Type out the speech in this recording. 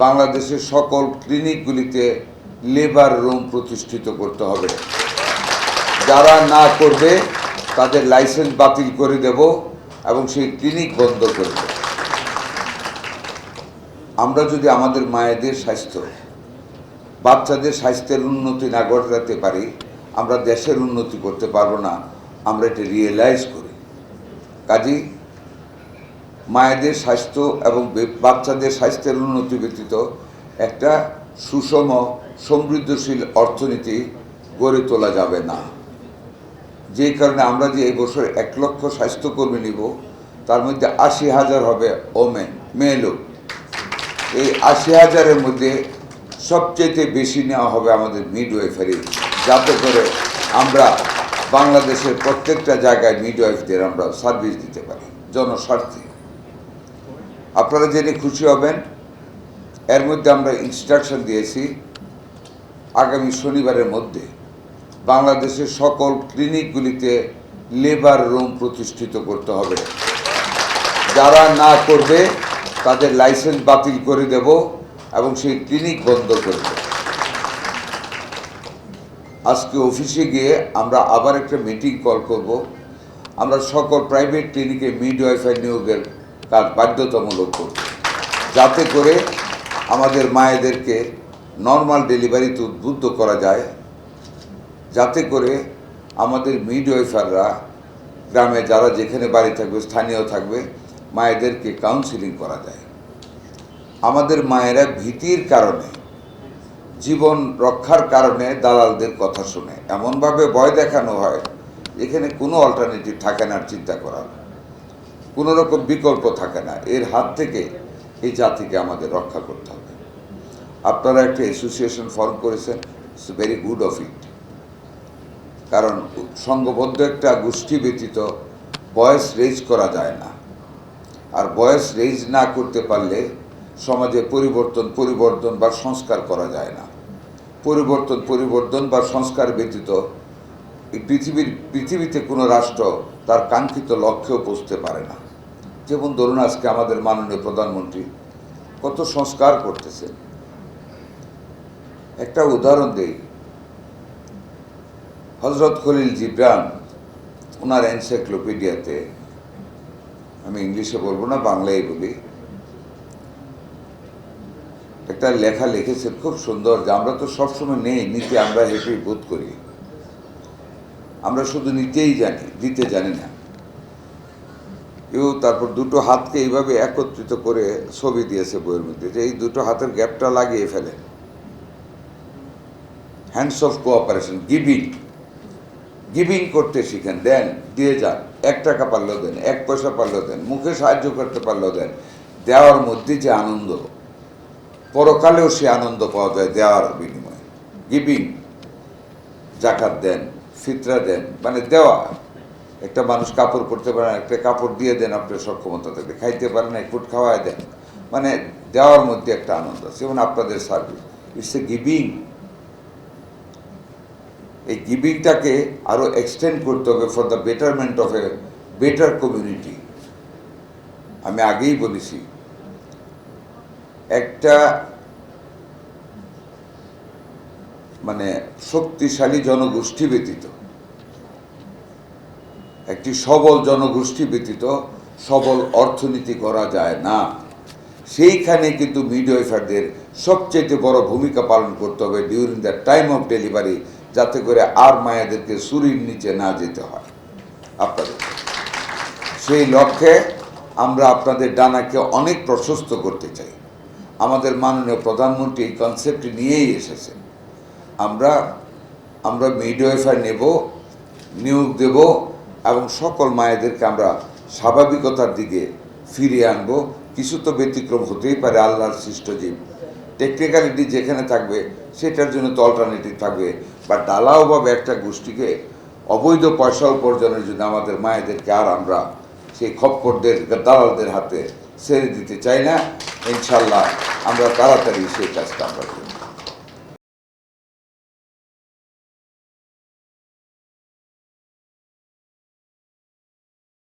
বাংলাদেশের সকল ক্লিনিকগুলিতে labour room প্রতিষ্ঠিত করতে হবে। যারা না করবে তাদের লাইসেন্স বাতিল করে দেব এবং সেই ক্লিনিক বন্ধ করে দেব। আমরা যদি আমাদের মায়েদের স্বাস্থ্য, বাচ্চাদের স্বাস্থ্যের উন্নতি না ঘটাতে পারি, আমরা দেশের উন্নতি করতে পারবো না। আমরা এটা রিয়েলাইজ করি। কাজেই মায়েদের স্বাস্থ্য এবং বাচ্চাদের স্বাস্থ্যের উন্নতি ব্যতীত একটা সুষম সমৃদ্ধশীল অর্থনীতি গড়ে তোলা যাবে না। যেই কারণে আমরা যে এই বছর 1 লক্ষ স্বাস্থ্যকর্মী নিব, তার মধ্যে 80,000 হবে মেয়ে লোক। এই 80,000-এর মধ্যে সবচেয়ে বেশি নেওয়া হবে আমাদের মিডওয়াইফারি, যাতে করে আমরা বাংলাদেশের প্রত্যেকটা জায়গায় মিডওয়াইফদের আমরা সার্ভিস দিতে পারি জনস্বার্থে। আপনারা জেনে খুশি হবেন, এর মধ্যে আমরা ইনস্ট্রাকশন দিয়েছি আগামী শনিবারের মধ্যে বাংলাদেশের সকল ক্লিনিকগুলিতে লেবার রুম প্রতিষ্ঠিত করতে হবে। যারা না করবে তাদের লাইসেন্স বাতিল করে দেব এবং সেই ক্লিনিক বন্ধ করে দেব। আজকে অফিসে গিয়ে আমরা আবার একটা মিটিং কল করব। আমরা সকল প্রাইভেট ক্লিনিকে মিডওয়াইফাই নিয়োগের কাজ বাধ্যতামূলক করব, যাতে করে আমাদের মায়েদেরকে নর্মাল ডেলিভারিতে উদ্বুদ্ধ করা যায়, যাতে করে আমাদের মিডওয়াইফাররা গ্রামে যারা যেখানে বাড়ি থাকবে, স্থানীয় থাকবে, মায়েদেরকে কাউন্সিলিং করা যায়। আমাদের মায়েরা ভীতির কারণে, জীবন রক্ষার কারণে দালালদের কথা শুনে, এমনভাবে ভয় দেখানো হয় এখানে কোনো অল্টারনেটিভ থাকে না, চিন্তা করার কোনো রকম বিকল্প থাকে না। এর হাত থেকে এই জাতিকে আমাদের রক্ষা করতে হবে। আপনারা একটা অ্যাসোসিয়েশন ফর্ম করেছেন, it's very good of it. কারণ সংঘবদ্ধ একটা গোষ্ঠী ব্যতীত ভয়েস রেজ করা যায় না, আর ভয়েস রেজ না করতে পারলে সমাজে পরিবর্তন বা সংস্কার করা যায় না। পরিবর্তন বা সংস্কার ব্যতীত এই পৃথিবীতে কোনো রাষ্ট্র তার কাঙ্ক্ষিত লক্ষ্যেও পৌঁছতে পারে না। যেমন ধরুন, আজকে আমাদের মাননীয় প্রধানমন্ত্রী কত সংস্কার করতেছেন। একটা উদাহরণ দেই, হজরত খলিল জিব্রান ওনার এনসাইক্লোপিডিয়াতে, আমি ইংলিশে বলবো না, বাংলায় বলি, একটা লেখা লিখেছেন খুব সুন্দর, যে আমরা তো সবসময় নিতে আমরা হ্যাপি বোধ করি, আমরা শুধু নিতেই জানি, দিতে জানি না। তারপর দুটো হাতকে এইভাবে একত্রিত করে ছবি দিয়েছে বইয়ের মধ্যে, যে এই দুটো হাতের গ্যাপটা লাগিয়ে ফেলে, হ্যান্ডস অফ কোঅপারেশন, গিভিং করতে শিখেন, দেন, দিয়ে যান। 1 টাকা পারলেও দেন, 1 পয়সা পারলেও দেন, মুখে সাহায্য করতে পারলেও দেন। দেওয়ার মধ্যে যে আনন্দ, পরকালেও সে আনন্দ পাওয়া যায় দেওয়ার বিনিময়ে। গিভিং, জাকাত দেন, ফিতরা দেন, মানে দেওয়া। একটা মানুষ কাপড় পরতে পারে না, একটা কাপড় দিয়ে দেন আপনার সক্ষমতা থেকে, খাইতে পারেন না, 1 ফুট খাওয়ায় দেন, মানে দেওয়ার মধ্যে একটা আনন্দ আছে। যেমন আপনাদের সার্ভিস, ইটস এ গিভিং। এই গিভিংটাকে আরো এক্সটেন্ড করতে হবে for the betterment of a better community. আমি আগেই বলেছি, একটা মানে শক্তিশালী জনগোষ্ঠী ব্যতীত, একটি সবল জনগোষ্ঠী ব্যতীত সবল অর্থনীতি করা যায় না। সেইখানে কিন্তু মিডওয়াইফারদের সবচেয়ে বড় ভূমিকা পালন করতে হবে during the time of delivery, যাতে করে আর মায়েদেরকে ছুরির নিচে না যেতে হয়। আপনাদের সেই লক্ষ্যে আমরা আপনাদের ডানাকে অনেক প্রশস্ত করতে চাই। আমাদের মাননীয় প্রধানমন্ত্রী এই কনসেপ্টটি নিয়েই এসেছেন। আমরা মিডওয়াইফার নেব, নিয়োগ দেব এবং সকল মায়েদেরকে আমরা স্বাভাবিকতার দিকে ফিরিয়ে আনবো। কিছু তো ব্যতিক্রম হতেই পারে, আল্লাহর সৃষ্ট জীব, টেকনিক্যালিটি যেখানে থাকবে সেটার জন্য তো অল্টারনেটিভ থাকবে। বা ডালাওভাবে একটা গোষ্ঠীকে অবৈধ পয়সা উপার্জনের জন্য আমাদের মায়েদেরকে আর আমরা সেই খপ্পরদের, দালালদের হাতে ছেড়ে দিতে চাই না। ইনশাল্লাহ আমরা তাড়াতাড়ি সেই কাজটা আমরা করি।